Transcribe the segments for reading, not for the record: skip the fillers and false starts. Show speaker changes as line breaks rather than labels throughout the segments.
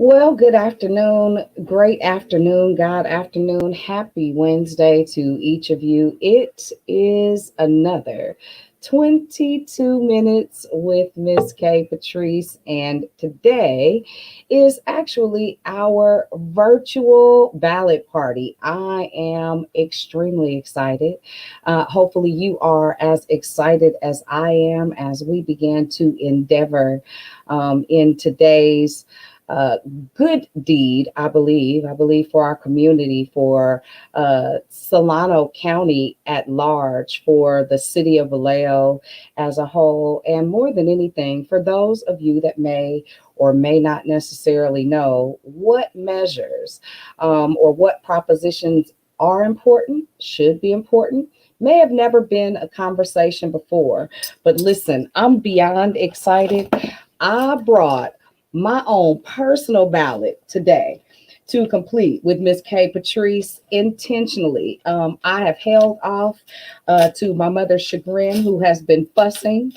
Well, good afternoon, great afternoon, God afternoon. Happy Wednesday to each of you. It is another 22 minutes with Miss K Patrice, and today is actually our virtual ballot party. I am extremely excited. Hopefully, you are as excited as I am as we begin to endeavor in today's good deed, I believe. I believe for our community, for Solano County at large, for the city of Vallejo as a whole, and more than anything, for those of you that may or may not necessarily know what measures or what propositions are important, should be important, may have never been a conversation before. But listen, I'm beyond excited. I brought my own personal ballot today to complete with Miss K Patrice intentionally. I have held off to my mother's chagrin, who has been fussing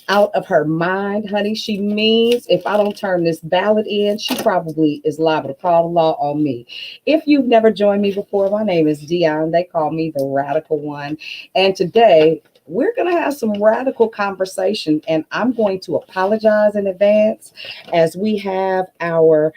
out of her mind, honey. She means if I don't turn this ballot in, she probably is liable to call the law on me. If you've never joined me before, my name is Dion. They call me the radical one. And today, we're going to have some radical conversation, and I'm going to apologize in advance as we have our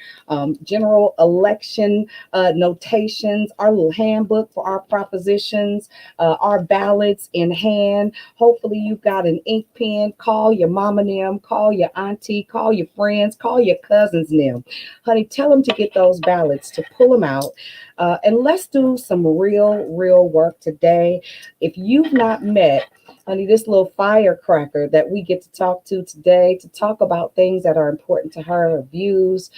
general election notations, our little handbook for our propositions, our ballots in hand. Hopefully, you've got an ink pen. Call your mama and them, call your auntie, call your friends, call your cousins and them. Honey, tell them to get those ballots, to pull them out. And let's do some real work today. If you've not met, honey, this little firecracker that we get to talk to today, to talk about things that are important to her, her views.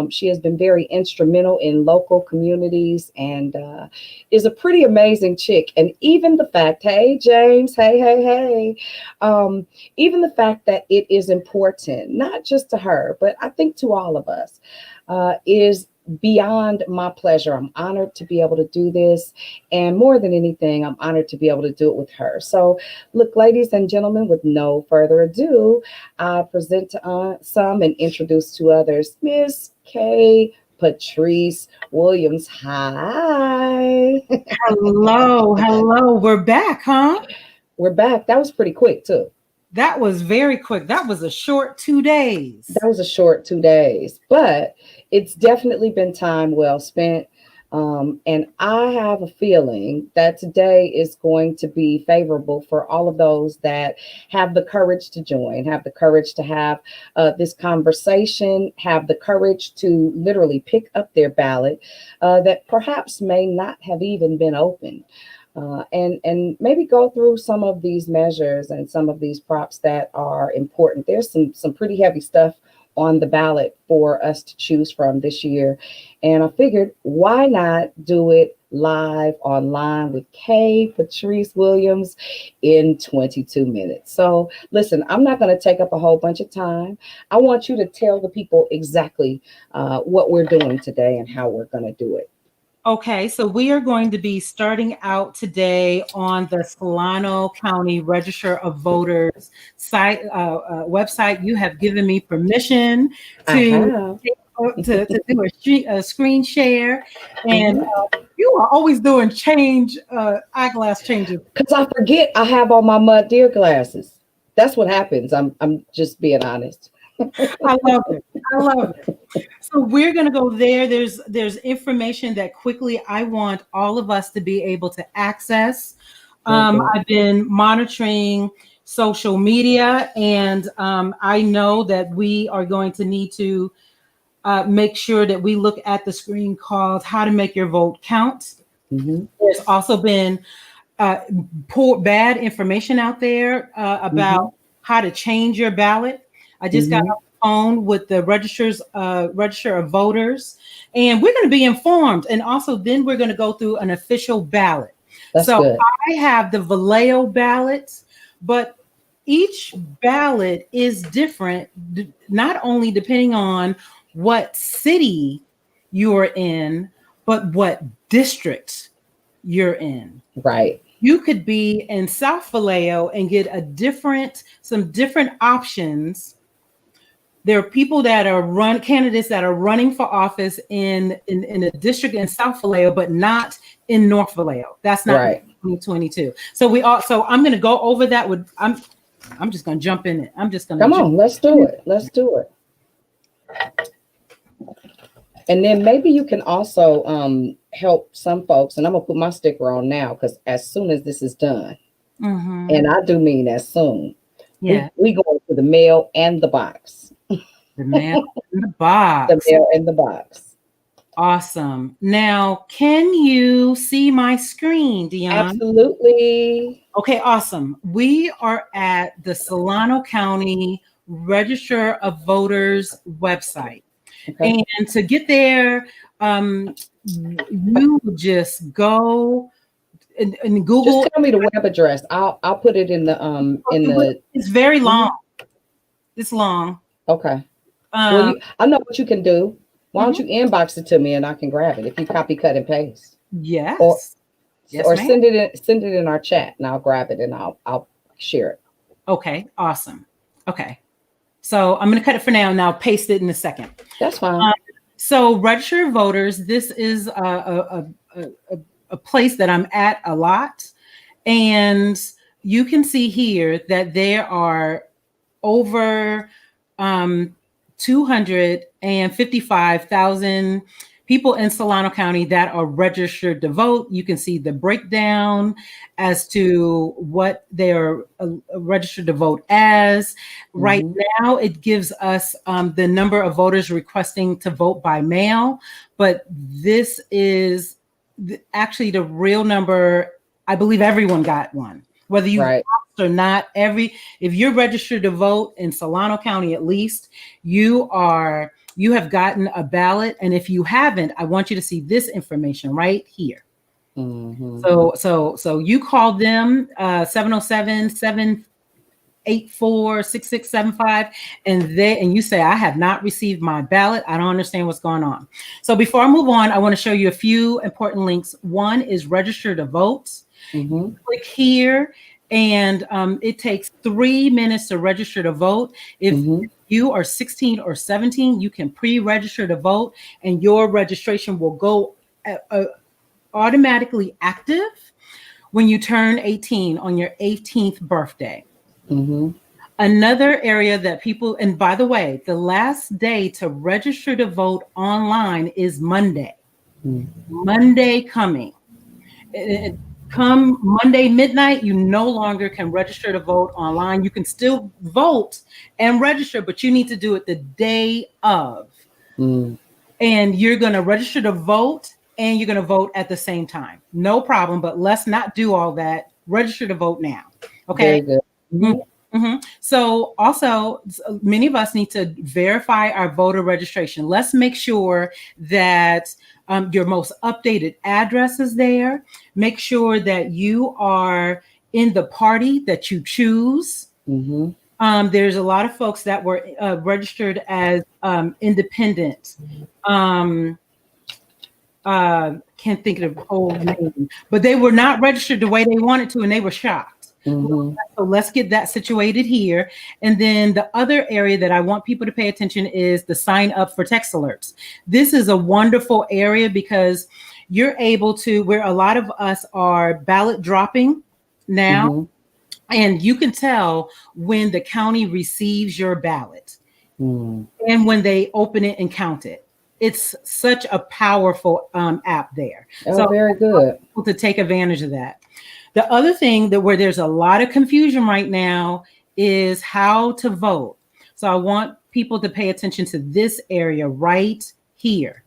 She has been very instrumental in local communities and is a pretty amazing chick. And even the fact, hey, James, hey, even the fact that it is important, not just to her, but I think to all of us, is beyond my pleasure. I'm honored to be able to do this. And more than anything, I'm honored to be able to do it with her. So, look, ladies and gentlemen, with no further ado, I present to some and introduce to others Miss K. Patrice Williams. Hi.
Hello. We're back, huh?
We're back. That was pretty quick, too.
That was very quick. That was a short 2 days.
That was a short 2 days, but it's definitely been time well spent. And I have a feeling that today is going to be favorable for all of those that have the courage to join, have the courage to have this conversation, have the courage to literally pick up their ballot that perhaps may not have even been opened. And maybe go through some of these measures and some of these props that are important. There's some pretty heavy stuff on the ballot for us to choose from this year, and I figured why not do it live online with K. Patrice Williams in 22 minutes. So listen, I'm not going to take up a whole bunch of time. I want you to tell the people exactly what we're doing today and how we're going to do it.
Okay, so we are going to be starting out today on the Solano County Register of Voters site website. You have given me permission
I
to
have.
do a screen share, and
Mhm.
you are always doing eyeglass changes.
Because I forget I have on my mud deer glasses. That's what happens. I'm just being honest.
I love it. I love it. So we're going to go there. There's information that quickly I want all of us to be able to access.
Mhm.
I've been monitoring social media, and I know that we are going to need to make sure that we look at the screen called "How to Make Your Vote Count."
Mhm.
There's also been poor, bad information out there about
Mhm.
how to change your ballot. I just got
Mhm.
off the phone with the register of voters, and we're going to be informed. And also, then we're going to go through an official ballot.
That's
So
good.
I have the Vallejo ballots, but each ballot is different, not only depending on what city you're in, but what district you're in.
Right.
You could be in South Vallejo and get some different options There are people that are candidates that are running for office in a district in South Vallejo, but not in North Vallejo. That's not
Right.
2022. So I'm going to go over that with, I'm just going to jump in it. I'm just going to
Come on, let's do it. Let's do it. And then maybe you can also help some folks, and I'm gonna put my sticker on now because as soon as this is done, and I do mean as soon, we go to the mail and the box.
The mail and the box.
The mail and the box.
Awesome. Now, can you see my screen, Dion?
Absolutely.
Okay, awesome. We are at the Solano County Register of Voters website. Okay. And to get there, you just go and Google.
Just tell me the web address. I'll put it in the
It's very long. It's long.
Okay. Well, I know what you can do. Why don't you inbox it to me and I can grab it if you copy, cut, and paste.
Yes.
Or send it in our chat and I'll grab it and I'll share it.
Okay. Awesome. Okay. So I'm going to cut it for now and I'll paste it in a second.
That's fine.
So Register of Voters, this is a place that I'm at a lot. And you can see here that there are over 255,000 people in Solano County that are registered to vote. You can see the breakdown as to what they're registered to vote as. Right now, it gives us the number of voters requesting to vote by mail, but this is actually the real number. I believe everyone got one, whether you
right.
or not. If you're registered to vote in Solano County, at least you have gotten a ballot. And if you haven't, I want you to see this information right here. So you call them 707-784-6675 and you say, I have not received my ballot. I don't understand what's going on. So before I move on, I want to show you a few important links. One is register to vote. Click here. And it takes 3 minutes to register to vote. If you are 16 or 17, you can pre-register to vote and your registration will go automatically active when you turn 18 on your 18th birthday. Another area that people, and by the way, the last day to register to vote online is Monday. Monday coming. Come Monday midnight, you no longer can register to vote online. You can still vote and register, but you need to do it the day of. And you're going to register to vote and you're going to vote at the same time. No problem, but let's not do all that. Register to vote now. Okay.
Very good.
So also, many of us need to verify our voter registration. Let's make sure that your most updated address is there. Make sure that you are in the party that you choose. There's a lot of folks that were registered as independent. Can't think of the whole name, but they were not registered the way they wanted to, and they were shocked. So let's get that situated here. And then the other area that I want people to pay attention is the sign up for text alerts. This is a wonderful area because you're able to, where a lot of us are ballot dropping now, and you can tell when the county receives your ballot and when they open it and count it. It's such a powerful app there.
So very good
to take advantage of that. The other thing where there's a lot of confusion right now is how to vote. So I want people to pay attention to this area right here.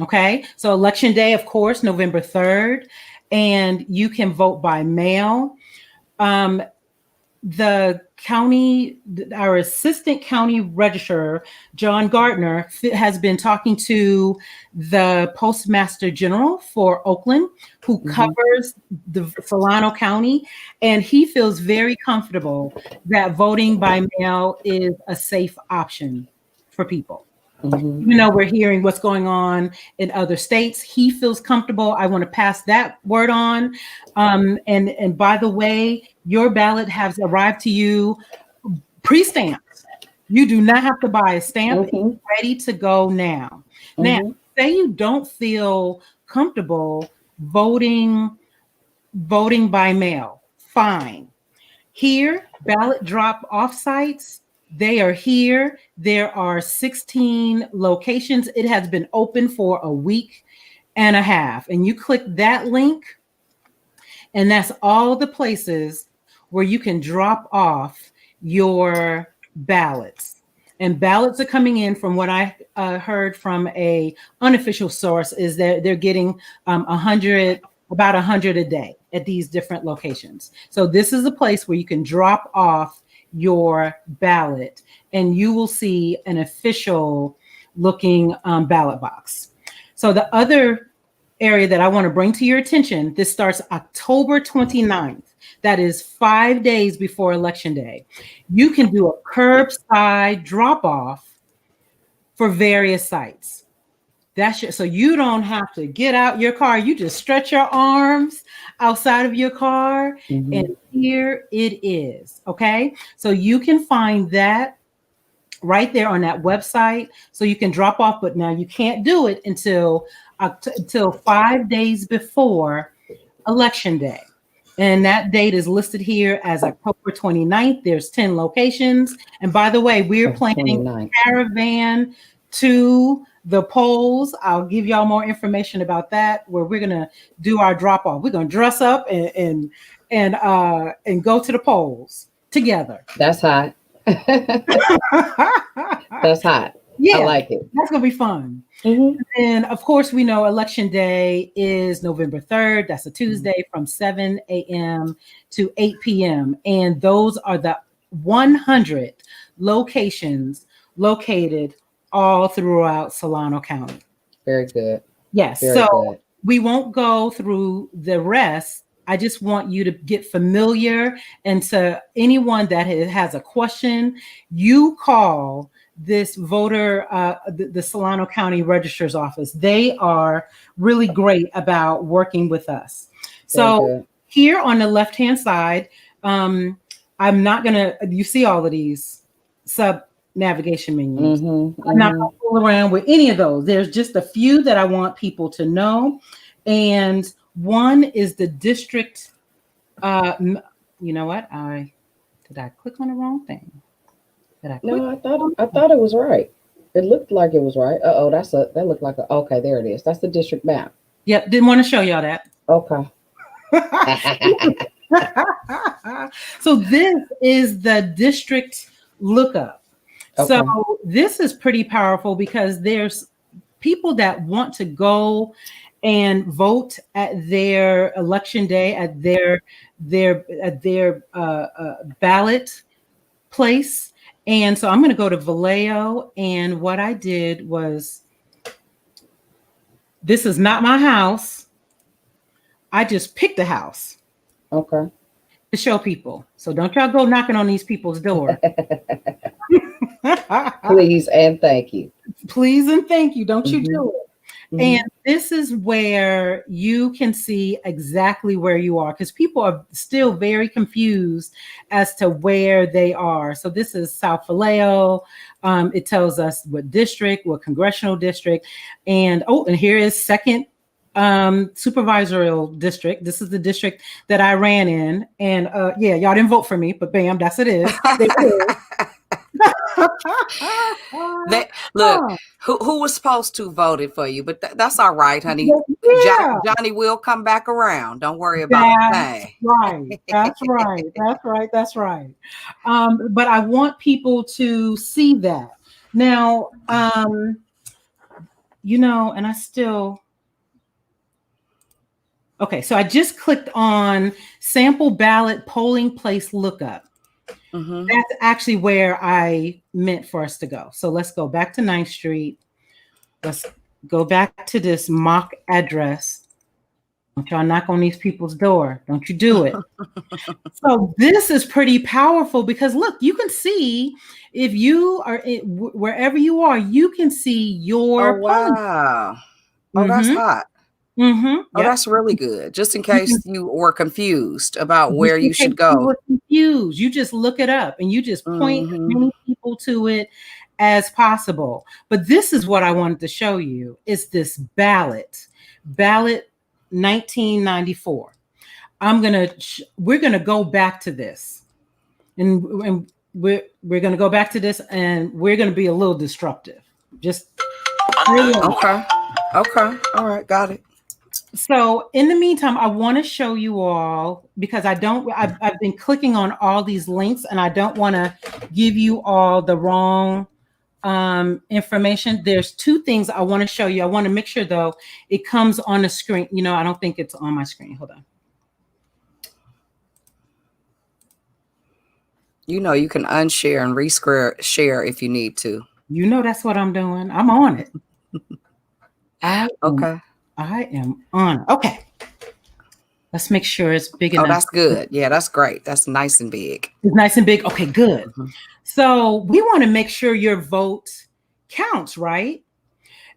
Okay. So election day, of course, November 3rd, and you can vote by mail. The county, our assistant county registrar, John Gardner, has been talking to the Postmaster General for Oakland, who covers the Solano County, and he feels very comfortable that voting by mail is a safe option for people. Even though we're hearing what's going on in other states, he feels comfortable. I want to pass that word on. And by the way, your ballot has arrived to you pre-stamped. You do not have to buy a stamp.
Mm-hmm.
It's ready to go now. Now,
Mm-hmm.
say you don't feel comfortable voting by mail. Fine. Here, ballot drop off sites, they are here. There are 16 locations. It has been open for a week and a half. And you click that link, and that's all the places where you can drop off your ballots. And ballots are coming in, from what I heard from a unofficial source, is that they're getting 100, about 100 a day at these different locations. So this is a place where you can drop off your ballot, and you will see an official looking ballot box. So the other area that I want to bring to your attention, this starts October 29th. That is 5 days before Election Day. You can do a curbside drop off for various sites. So you don't have to get out your car. You just stretch your arms outside of your car,
Mm-hmm.
and here it is. Okay. So you can find that right there on that website. So you can drop off, but now you can't do it until 5 days before Election Day. And that date is listed here as October 29th. There's 10 locations. And by the way, we're planning a caravan to the polls. I'll give y'all more information about that, where we're going to do our drop off. We're going to dress up and go to the polls together.
That's hot. That's hot.
Yeah,
I like it.
That's going to be fun.
Mm-hmm.
And of course, we know Election Day is November 3rd. That's a Tuesday, from 7 a.m. to 8 p.m. And those are the 100 locations located all throughout Solano County.
Very good.
Yes.
Very
so
good.
We won't go through the rest. I just want you to get familiar. And to anyone that has a question, you call this voter, the Solano County Registrar's Office. They are really great about working with us. So here on the left-hand side, I'm not going to, you see all of these sub-navigation menus.
Mm-hmm.
I'm not going to fool around with any of those. There's just a few that I want people to know. And one is the district. You know what? Did I click on the wrong thing?
No, I thought it was right. It looked like it was right. That looked like okay, there it is. That's the district map.
Yep, didn't want to show y'all that.
Okay.
So this is the district lookup. Okay. So this is pretty powerful because there's people that want to go and vote at their election day, at their ballot place. And so I'm going to go to Vallejo. And what I did was, this is not my house. I just picked a house.
Okay.
To show people. So don't y'all go knocking on these people's door.
Please and thank you.
Please and thank you. Don't you do it. Mm-hmm. And this is where you can see exactly where you are, because people are still very confused as to where they are. So this is South Vallejo. It tells us what district, what congressional district. And here is second supervisorial district. This is the district that I ran in. And y'all didn't vote for me, but bam, that's it is.
Look, who was supposed to voted for you, but that's all right, honey.
Yeah.
Johnny will come back around. Don't worry about that.
Right. That's right. That's right. But I want people to see that now. And I still. Okay, so I just clicked on sample ballot polling place lookup. Mm-hmm. That's actually where I meant for us to go. So let's go back to 9th Street. Let's go back to this mock address. Don't y'all knock on these people's door. Don't you do it. So this is pretty powerful because look, you can see if you are wherever you are, you can see your
wow. Oh, that's hot.
Mm-hmm.
Oh,
Yep.
that's really good. Just in
You can,
case you were confused about
just
where
in
you
case
should
you
go.
were confused, you just look it up and you just point as
Hmm.
many people to it as possible. But this is what I wanted to show you. It's this ballot 1994. We're gonna go back to this, and we're gonna go back to this, and we're gonna be a little disruptive. Just
Okay. Okay. All right. Got it.
so in the meantime, I want to show you all because I've been clicking on all these links and I don't want to give you all the wrong information. There's two things I want to show you. I want to make sure though it comes on the screen. I don't think it's on my screen. Hold on.
You can unshare and share if you need to.
That's what I'm doing. I'm on it.
Okay.
I am on it. Okay. Let's make sure it's big
Oh,
enough.
that's good. Yeah, that's great. That's nice and big.
It's nice and big. Okay, good.
Mm-hmm.
So we want to make sure your vote counts, right?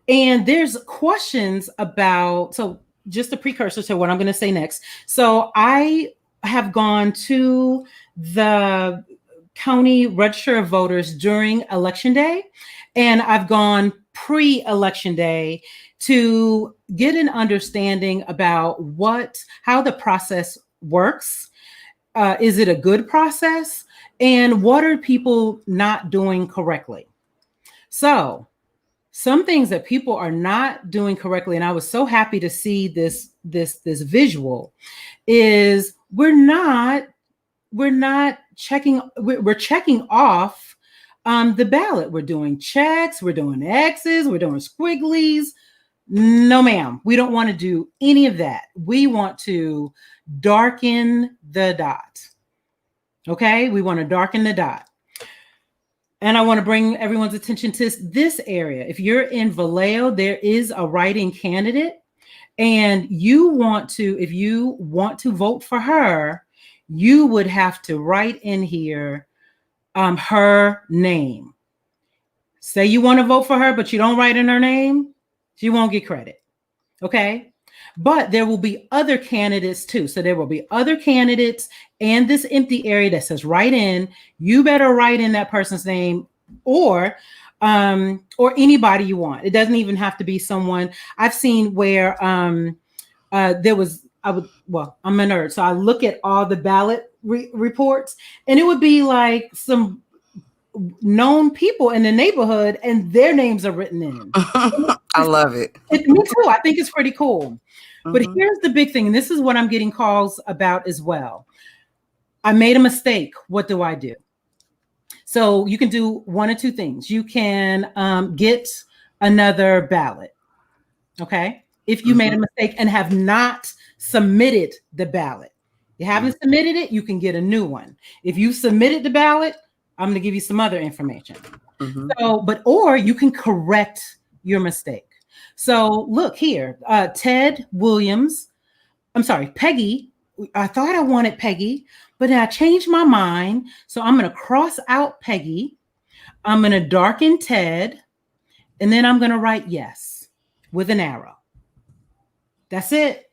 And there's questions about, so just a precursor to what I'm going to say next. So I have gone to the county register of voters during election day, and I've gone pre-election day to get an understanding about how the process works. Is it a good process? And what are people not doing correctly? So some things that people are not doing correctly, and I was so happy to see this visual, is we're checking off the ballot. We're doing checks, we're doing X's, we're doing squigglies. No, ma'am, we don't want to do any of that. We want to darken the dot. Okay, we want to darken the dot. And I want to bring everyone's attention to this area. If you're in Vallejo, there is a write-in candidate, and if you want to vote for her, you would have to write in here her name. Say you want to vote for her, but you don't write in her name, she won't get credit. Okay. But there will be other candidates too. So there will be other candidates and this empty area that says write in. You better write in that person's name or anybody you want. It doesn't even have to be someone. I've seen where I'm a nerd. So I look at all the ballot reports, and it would be like some known people in the neighborhood and their names are written in.
I love it.
Me too. I think it's pretty cool. But
Mm-hmm.
here's the big thing, and this is what I'm getting calls about as well. I made a mistake. What do I do? So you can do one or two things. You can get another ballot. Okay. If you made a mistake and have not submitted the ballot, you haven't submitted it, you can get a new one. If you submitted the ballot, I'm going to give you some other information. Or you can correct your mistake. So look here, Peggy. I thought I wanted Peggy, but I changed my mind. So I'm going to cross out Peggy. I'm going to darken Ted. And then I'm going to write yes with an arrow. That's it.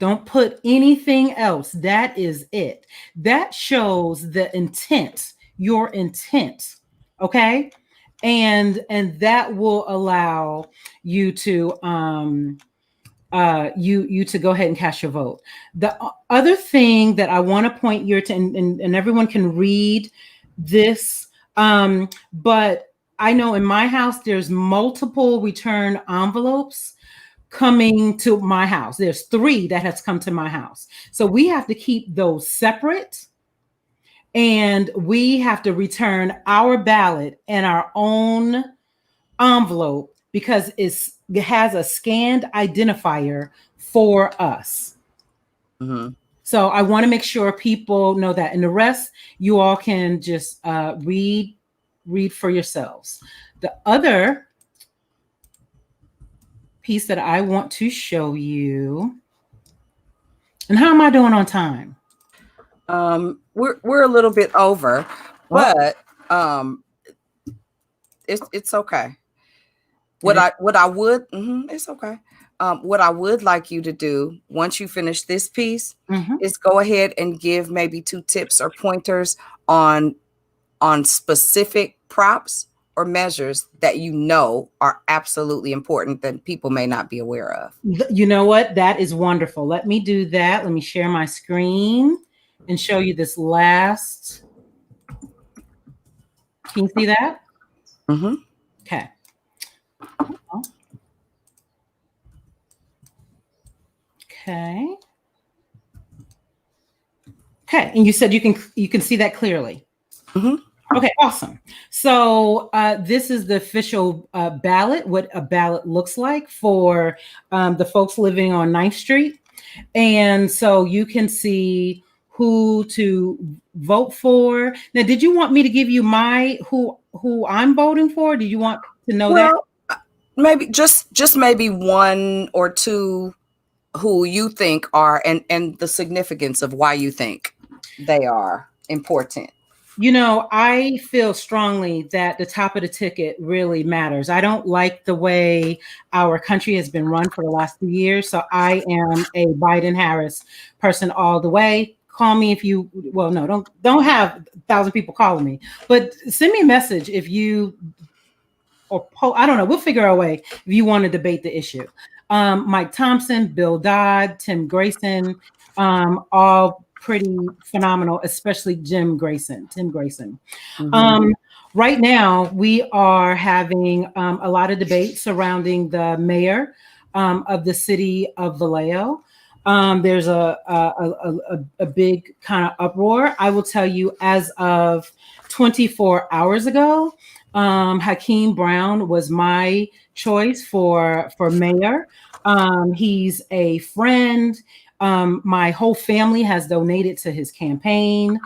Don't put anything else. That is it. That shows the intent, your intent. Okay. And that will allow you to you to go ahead and cast your vote. The other thing that I want to point your attention, and everyone can read this, but I know in my house there's multiple return envelopes coming to my house. There's 3 that has come to my house. So we have to keep those separate. And we have to return our ballot in our own envelope because it has a scanned identifier for us. So I want to make sure people know that. And the rest, you all can just read for yourselves. The other piece that I want to show you, and how am I doing on time?
We're a little bit over, but it's okay. It's okay. what I would like you to do once you finish this piece
Mhm.
is go ahead and give maybe 2 tips or pointers on specific props or measures that you know are absolutely important that people may not be aware of.
You know what? That is wonderful. Let me do that. Let me share my screen and show you this last. Can you see that?
Mm-hmm.
Okay. Okay. Okay. And you said you can see that clearly.
Mm-hmm.
Okay, awesome. So this is the official ballot, what a ballot looks like for the folks living on 9th Street. And so you can see who to vote for. Now, did you want me to give you my who I'm voting for? Did you want to know that?
Well, maybe just maybe 1 or 2 who you think are and the significance of why you think they are important.
You know, I feel strongly that the top of the ticket really matters. I don't like the way our country has been run for the last few years. So I am a Biden-Harris person all the way. Call me if you, well, no, don't have 1,000 people calling me, but send me a message if you, I don't know, we'll figure out a way if you want to debate the issue. Mike Thompson, Bill Dodd, Tim Grayson, all pretty phenomenal, especially Tim Grayson.
Mm-hmm.
Right now, we are having a lot of debate surrounding the mayor of the city of Vallejo. There's a big kind of uproar. I will tell you, as of 24 hours ago, Hakeem Brown was my choice for mayor. He's a friend. My whole family has donated to his campaign.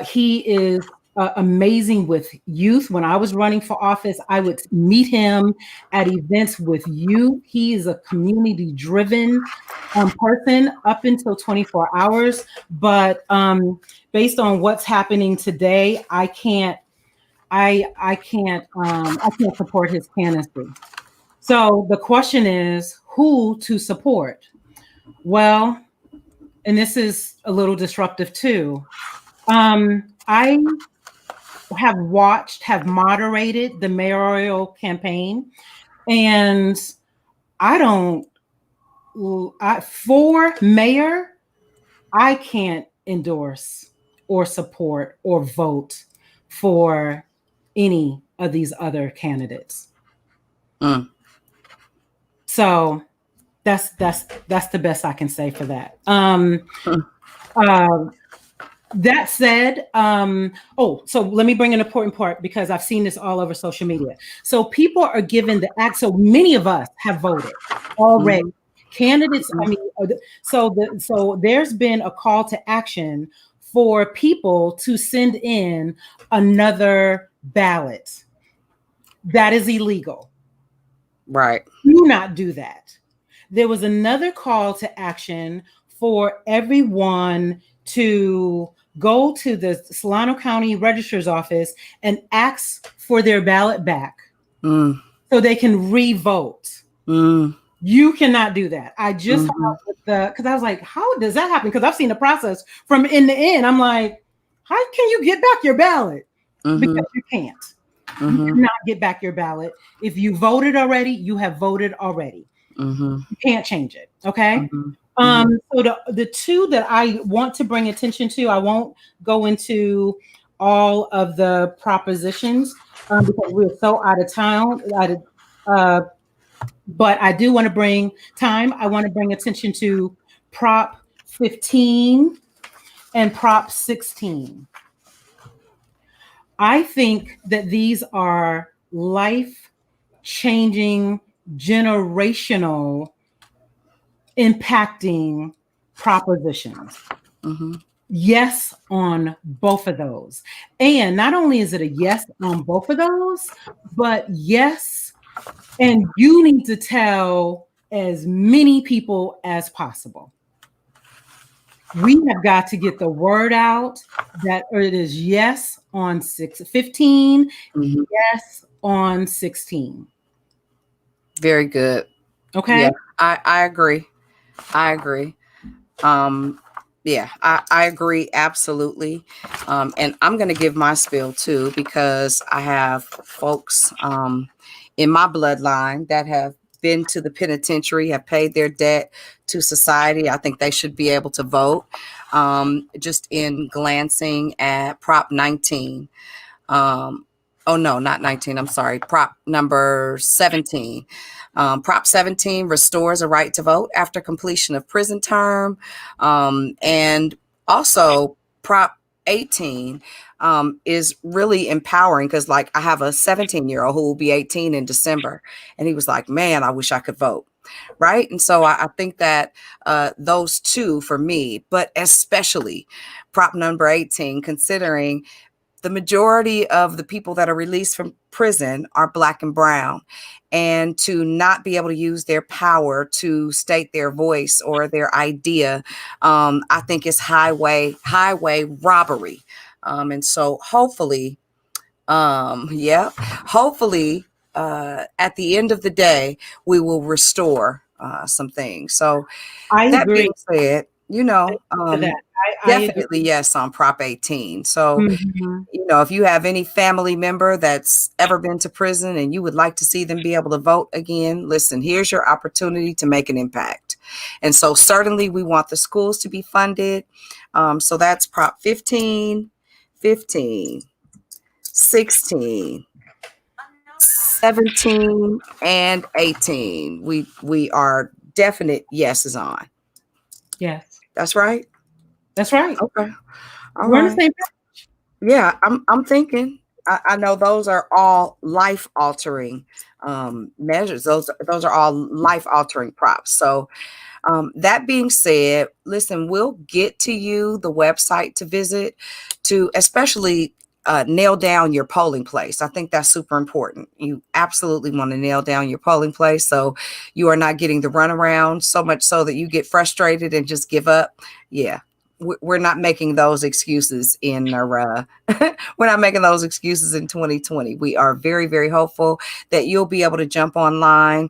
He is amazing with youth. When I was running for office, I would meet him at events with youth. He is a community-driven person up until 24 hours. But based on what's happening today, I can't support his candidacy. So the question is who to support. Well, and this is a little disruptive too. I have moderated the mayoral campaign, and for mayor, I can't endorse or support or vote for any of these other candidates. So that's the best I can say for that. That said, so let me bring an important part because I've seen this all over social media. So people are given the act. So many of us have voted already. Mm-hmm. Candidates. I mean, so there's been a call to action for people to send in another ballot. That is illegal.
Right.
Do not do that. There was another call to action for everyone to go to the Solano County Registrar's Office and ask for their ballot back so they can re-vote. You cannot do that. I just because I was like, how does that happen? Because I've seen the process from end to end. I'm like, how can you get back your ballot? Because you can't. You cannot get back your ballot. If you voted already, you have voted already. You can't change it. Okay. So the two that I want to bring attention to, I won't go into all of the propositions because we're so out of town. But I do want to bring time. I want to bring attention to Prop 15 and Prop 16. I think that these are life-changing, generational, impacting propositions. Yes on both of those. And not only is it a yes on both of those, but yes, and you need to tell as many people as possible. We have got to get the word out that it is yes on 15, yes on 16.
Very good.
Okay.
Yeah, I agree. I agree. Um, yeah, I agree absolutely. And I'm going to give my spiel too, because I have folks in my bloodline that have been to the penitentiary, have paid their debt to society. I think they should be able to vote. Just in glancing at Prop 19. Oh no, not 19. I'm sorry. Prop number 17. Prop 17 restores a right to vote after completion of prison term. And also Prop 18 is really empowering, because like I have a 17-year-old who will be 18 in December, and he was like, man, I wish I could vote. Right. And so I think that those two for me, but especially Prop number 18, considering the majority of the people that are released from prison are Black and brown, and to not be able to use their power to state their voice or their idea, I think is highway robbery. And so hopefully, hopefully, at the end of the day, we will restore some things. So
I
that
agree
being said,
to that. I agree.
definitely yes on Prop 18. So,
Mhm.
if you have any family member that's ever been to prison and you would like to see them be able to vote again, listen, here's your opportunity to make an impact. And so certainly we want the schools to be funded. So that's Prop 15, 15, 16, 17, and 18. We are definite yeses on.
Yes,
That's right.
that's right.
Okay. All
We're on the
right.
same.
Yeah, I'm thinking. I know those are all life altering measures. Those are all life altering props. So that being said, listen, we'll get to you the website to visit, to especially nail down your polling place. I think that's super important. You absolutely want to nail down your polling place, so you are not getting the runaround so much so that you get frustrated and just give up. Yeah. We're not making those excuses in our we're not making those excuses in 2020. We are very, very hopeful that you'll be able to jump online,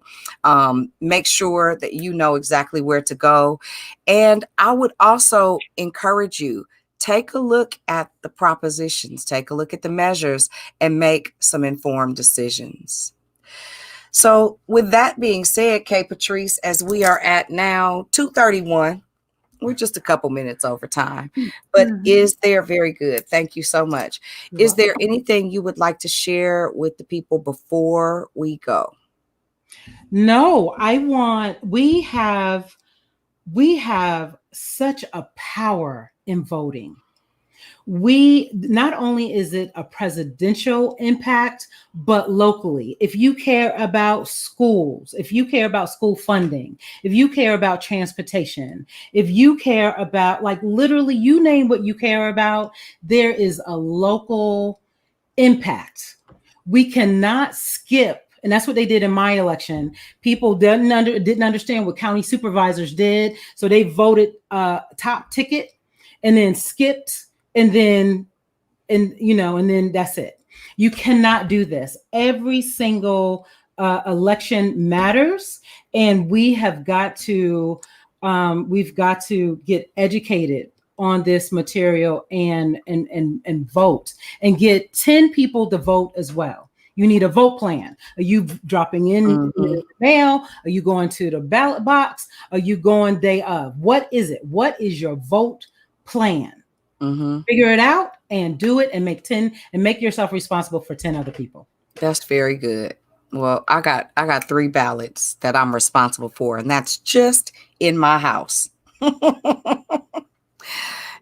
make sure that you know exactly where to go. And I would also encourage you, take a look at the propositions, take a look at the measures, and make some informed decisions. So with that being said, Patrice, as we are at now 2:31, we're just a couple minutes over time, but
Mhm.
very good. Thank you so much.
You're
Is there
welcome.
anything you would like to share with the people before we go?
No, we have such a power in voting. We not only is it a presidential impact, but locally. If you care about schools, if you care about school funding, if you care about transportation, if you care about, like, literally, you name what you care about, there is a local impact. We cannot skip. And that's what they did in my election. People didn't understand what county supervisors did, so they voted top ticket, and then skipped, and then and then that's it. You cannot do this. Every single election matters, and we've got to get educated on this material and vote, and get 10 people to vote as well. You need a vote plan. Are you dropping in
Mm-hmm.
the mail? Are you going to the ballot box? Are you going day of? What is it? What is your vote plan?
Mm-hmm.
Figure it out and do it, and make yourself responsible for 10 other people.
That's very good. Well, I got 3 ballots that I'm responsible for, and that's just in my house.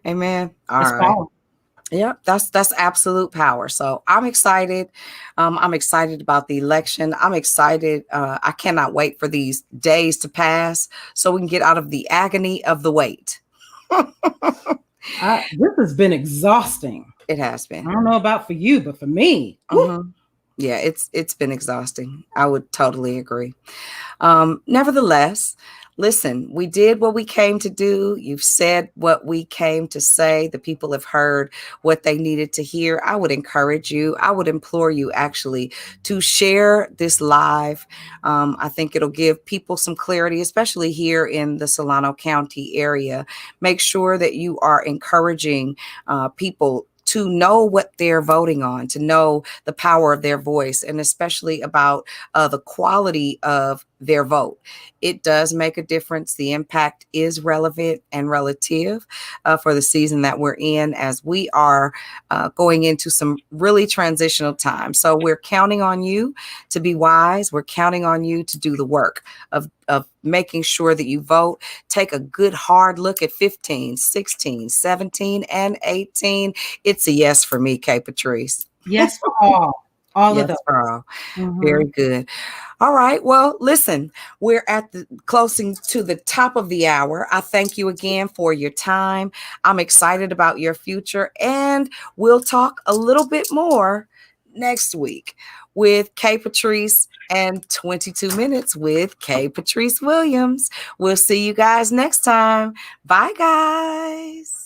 Amen.
That's
All right.
power.
Yeah, that's absolute power. So I'm excited. I'm excited about the election. I'm excited. I cannot wait for these days to pass so we can get out of the agony of the wait.
This has been exhausting.
It has
I
been.
don't know about for you, but for me,
Mhm. Yeah, it's been exhausting. I would totally agree. Nevertheless, listen, we did what we came to do. You've said what we came to say. The people have heard what they needed to hear. I would encourage you, I would implore you actually to share this live. I think it'll give people some clarity, especially here in the Solano County area. Make sure that you are encouraging people to know what they're voting on, to know the power of their voice, and especially about the quality of their vote. It does make a difference. The impact is relevant and relative for the season that we're in, as we are going into some really transitional times. So we're counting on you to be wise. We're counting on you to do the work of making sure that you vote. Take a good hard look at 15, 16, 17, and 18. It's a yes for me, Kay Patrice.
Yes, for all
Yes,
of those.
for all.
Mhm.
Very good. All right. Well, listen, we're at the closing to the top of the hour. I thank you again for your time. I'm excited about your future, and we'll talk a little bit more next week with Kay Patrice and 22 Minutes with Kay Patrice Williams. We'll see you guys next time. Bye, guys.